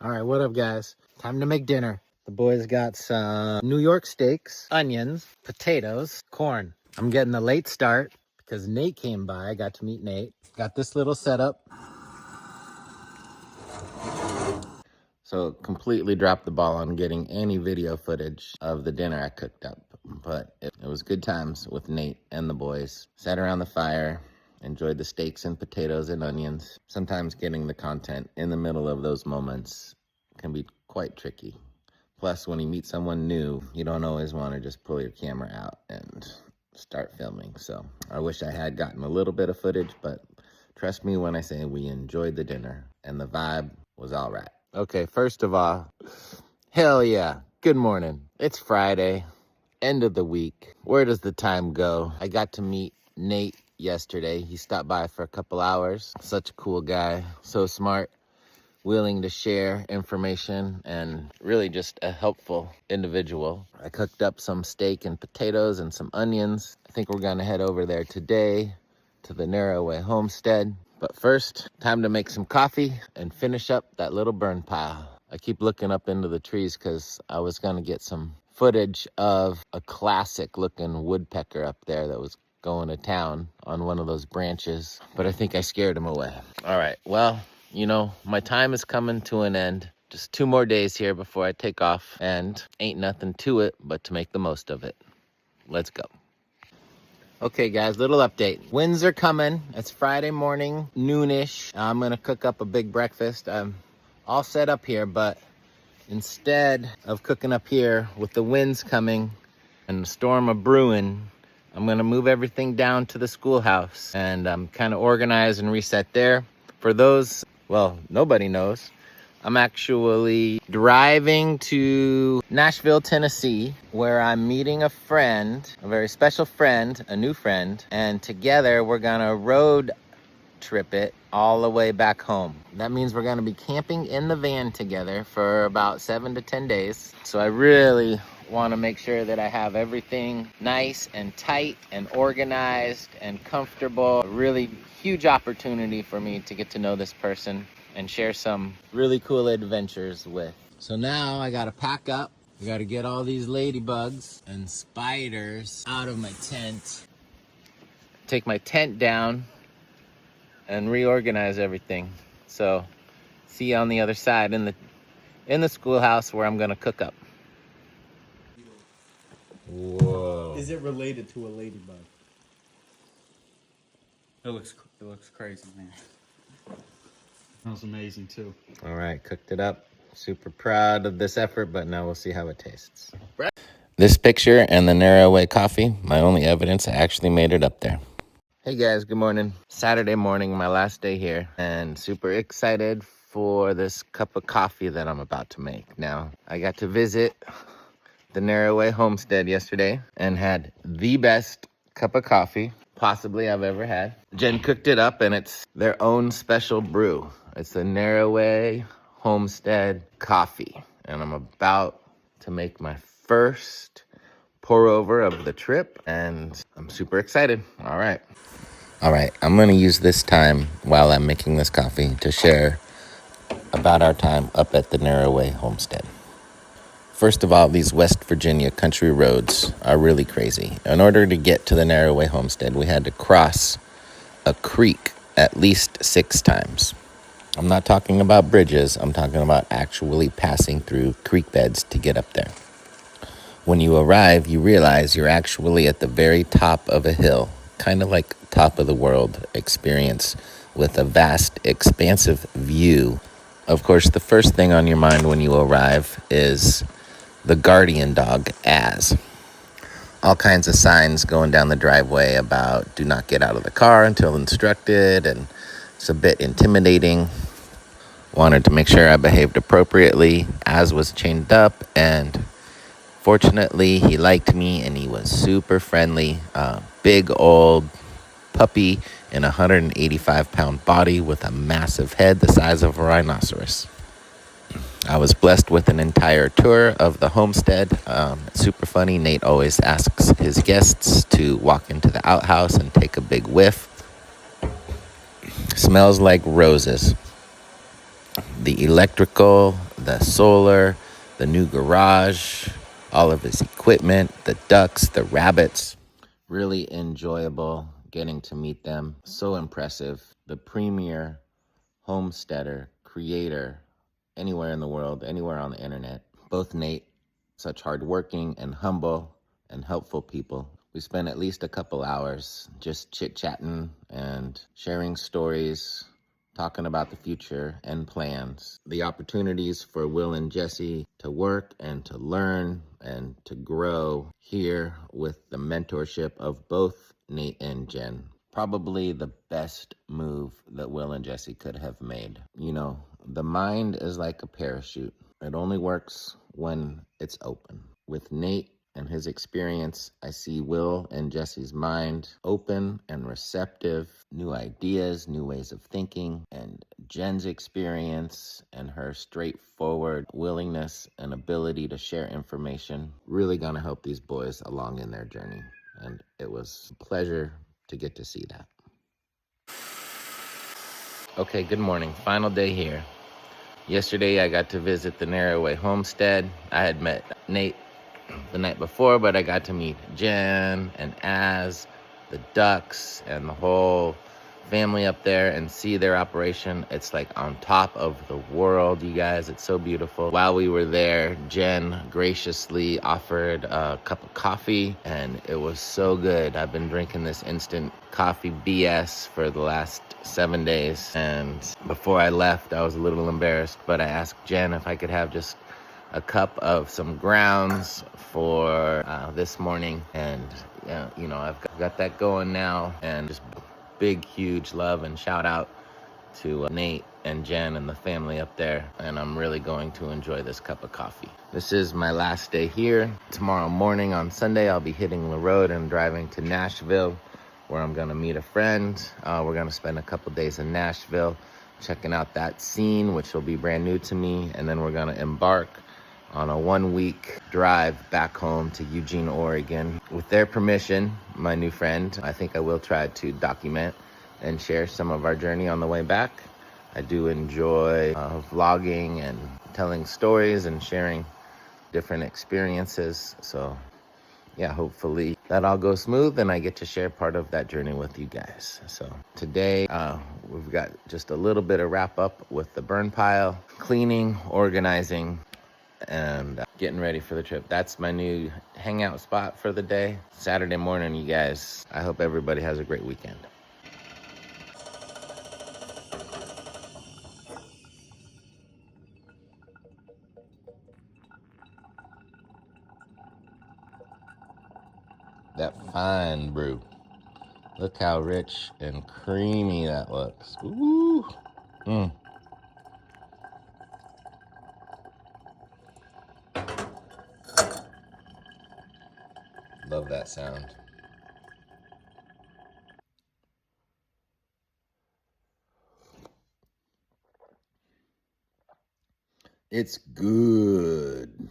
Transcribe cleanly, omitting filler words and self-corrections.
All right, what up, guys? Time to make dinner. The boys got some New York steaks, onions, potatoes, corn. I'm getting a late start because Nate came by. I got to meet Nate. Got this little setup. So completely dropped the ball on getting any video footage of the dinner I cooked up. But it was good times with Nate and the boys. Sat around the fire, enjoyed the steaks and potatoes and onions. Sometimes getting the content in the middle of those moments can be quite tricky. Plus, when you meet someone new, you don't always want to just pull your camera out and start filming. So I wish I had gotten a little bit of footage, but trust me when I say we enjoyed the dinner and the vibe was all right. Okay, first of all, hell yeah, good morning. It's Friday, end of the week. Where does the time go? I got to meet Nate yesterday. He stopped by for a couple hours. Such a cool guy, so smart, willing to share information, and really just a helpful individual. I cooked up some steak and potatoes and some onions. I think we're gonna head over there today to the Narrowway Homestead. But first, time to make some coffee and finish up that little burn pile. I keep looking up into the trees because I was gonna get some footage of a classic looking woodpecker up there that was going to town on one of those branches, but I think I scared him away. All right, well, you know, my time is coming to an end. Just 2 more days here before I take off, and ain't nothing to it but to make the most of it. Let's go. Okay, guys, little update. Winds are coming. It's Friday morning, noonish. I'm gonna cook up a big breakfast. I'm all set up here, but instead of cooking up here with the winds coming and the storm a brewing, I'm gonna move everything down to the schoolhouse and kind of organize and reset there. For those, well, nobody knows, I'm actually driving to Nashville, Tennessee, where I'm meeting a friend, a very special friend, a new friend, and together we're gonna road trip it all the way back home. That means we're gonna be camping in the van together for about 7 to 10 days. So I really wanna make sure that I have everything nice and tight and organized and comfortable. A really huge opportunity for me to get to know this person and share some really cool adventures with. So now I gotta pack up. I gotta get all these ladybugs and spiders out of my tent, take my tent down, and reorganize everything. So see you on the other side in the schoolhouse where I'm gonna cook up. Whoa. Is it related to a ladybug? It looks crazy, man. Smells amazing too. All right, cooked it up. Super proud of this effort, but now we'll see how it tastes. This picture and the Narrowway coffee, my only evidence I actually made it up there. Hey guys, good morning. Saturday morning, my last day here, and super excited for this cup of coffee that I'm about to make. Now, I got to visit the Narrowway Homestead yesterday and had the best cup of coffee possibly I've ever had. Jen cooked it up, and it's their own special brew. It's the Narrowway Homestead coffee, and I'm about to make my first pour over of the trip, and I'm super excited. All right, I'm gonna use this time while I'm making this coffee to share about our time up at the Narrowway Homestead. First of all, these West Virginia country roads are really crazy. In order to get to the Narrowway Homestead, we had to cross a creek at least 6 times. I'm not talking about bridges. I'm talking about actually passing through creek beds to get up there. When you arrive, you realize you're actually at the very top of a hill, kind of like top of the world experience with a vast, expansive view. Of course, the first thing on your mind when you arrive is the guardian dog, Az. All kinds of signs going down the driveway about do not get out of the car until instructed, and it's a bit intimidating. Wanted to make sure I behaved appropriately. Az was chained up, and fortunately he liked me and he was super friendly. Big old puppy in a 185-pound body with a massive head the size of a rhinoceros. I was blessed with an entire tour of the homestead. Super funny. Nate always asks his guests to walk into the outhouse and take a big whiff. Smells like roses. The electrical, the solar, the new garage, all of his equipment, the ducks, the rabbits. Really enjoyable getting to meet them. So impressive. The premier homesteader, creator, anywhere in the world, anywhere on the internet. Both Nate, such hardworking and humble and helpful people. We spent at least a couple hours just chit-chatting and sharing stories, talking about the future and plans. The opportunities for Will and Jesse to work and to learn and to grow here with the mentorship of both Nate and Jen. Probably the best move that Will and Jesse could have made. You know, the mind is like a parachute. It only works when it's open. With Nate and his experience, I see Will and Jesse's mind open and receptive, new ideas, new ways of thinking, and Jen's experience and her straightforward willingness and ability to share information really gonna help these boys along in their journey. And it was a pleasure to get to see that. Okay, good morning. Final day here. Yesterday I got to visit the Narrowway Homestead. I had met Nate the night before, but I got to meet Jen and Az, the ducks, and the whole family up there and see their operation. It's like on top of the world, you guys. It's so beautiful. While we were there, Jen graciously offered a cup of coffee, and it was so good. I've been drinking this instant coffee BS for the last 7 days, and before I left, I was a little embarrassed, but I asked Jen if I could have just a cup of some grounds for this morning, and you know, I've got that going now. And just big huge love and shout out to Nate and Jen and the family up there, and I'm really going to enjoy this cup of coffee. This is my last day here. Tomorrow morning on Sunday I'll be hitting the road and driving to Nashville, where I'm gonna meet a friend. We're gonna spend a couple days in Nashville checking out that scene, which will be brand new to me, and then we're gonna embark on a 1-week drive back home to Eugene, Oregon. With their permission, my new friend, I think I will try to document and share some of our journey on the way back. I do enjoy vlogging and telling stories and sharing different experiences. So yeah, hopefully that all goes smooth and I get to share part of that journey with you guys. So today we've got just a little bit of wrap up with the burn pile, cleaning, organizing, and getting ready for the trip. That's my new hangout spot for the day. Saturday morning, you guys. I hope everybody has a great weekend. That fine brew. Look how rich and creamy that looks. Ooh. Love that sound. It's good.